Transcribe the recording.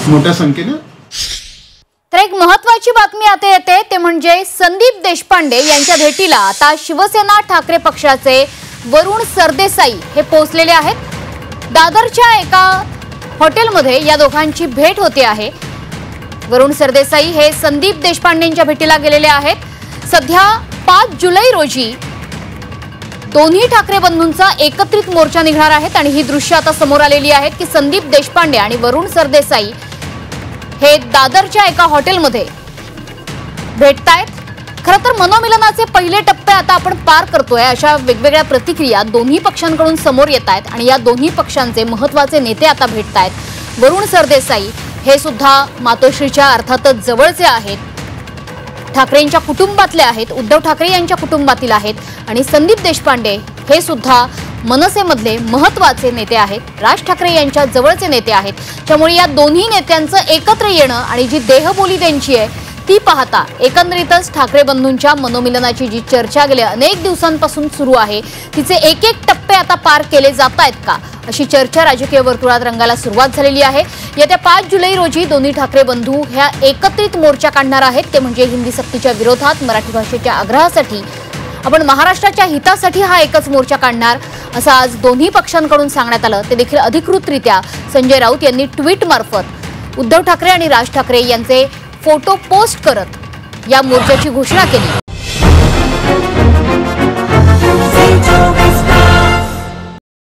मोठ्या संख्येने। तर एक महत्त्वाची बातमी आता येते ते म्हणजे संदीप देशपांडे यांच्या भेटीला आता शिवसेना ठाकरे पक्षाचे वरुण सरदेसाई हे पोहोचलेले आहेत। दादरच्या एका हॉटेलमध्ये या दोघांची भेट होते आहे। वरुण सरदेसाई हे संदीप देशपांडेंच्या भेटीला गेलेले आहेत। सध्या 5 जुलै रोजी दोन्ही ठाकरे बंधूंचा एकत्रित मोर्चा निघणार आहे आणि ही दृश्य आता समोर आलेली आहेत की संदीप देशपांडे आणि वरुण सरदेसाई हे दादरच्या एका हॉटेलमध्ये भेटतायत। खरं तर मनोमिलनाचे पहिले टप्पे आता आपण पार करतोय अशा वेगवेगळ्या प्रतिक्रिया दोन्ही पक्षांकडून समोर येत आहेत आणि या दोन्ही पक्षांचे महत्त्वाचे नेते आता भेटतायत। वरुण सरदेसाई हे सुद्धा मातोश्रीच्या अर्थातच जवळचे आहेत, ठाकरेंच्या कुटुंबातले आहेत, उद्धव ठाकरे यांच्या कुटुंबातील आहेत आणि संदीप देशपांडे हे सुद्धा मनसेमधले महत्त्वाचे नेते आहेत, राज ठाकरे यांच्या जवळचे नेते आहेत। त्यामुळे या दोन्ही नेत्यांचं एकत्र येणं आणि जी देहबोली त्यांची आहे ती पाहता एकंदरीतच ठाकरे बंधूंच्या मनोमिलनाची जी चर्चा गेल्या अनेक दिवसांपासून सुरू आहे तिचे एक एक टप्पे आता पार केले जात आहेत का अशी चर्चा राजकीय वर्तुळात रंगायला सुरुवात झालेली आहे। येत्या 5 जुलै रोजी दोन्ही ठाकरे बंधू ह्या एकत्रित मोर्चा काढणार आहेत ते म्हणजे हिंदी सक्तीच्या विरोधात, मराठी भाषेच्या आग्रहासाठी, आपण महाराष्ट्राच्या हितासाठी हा एकच मोर्चा काढणार असं आज दोन्ही पक्षांकडून सांगण्यात आलं। ते देखील अधिकृतरित्या संजय राऊत यांनी ट्विट मार्फत उद्धव ठाकरे आणि राज ठाकरे यांचे फोटो पोस्ट करत या मोर्चाची घोषणा केली।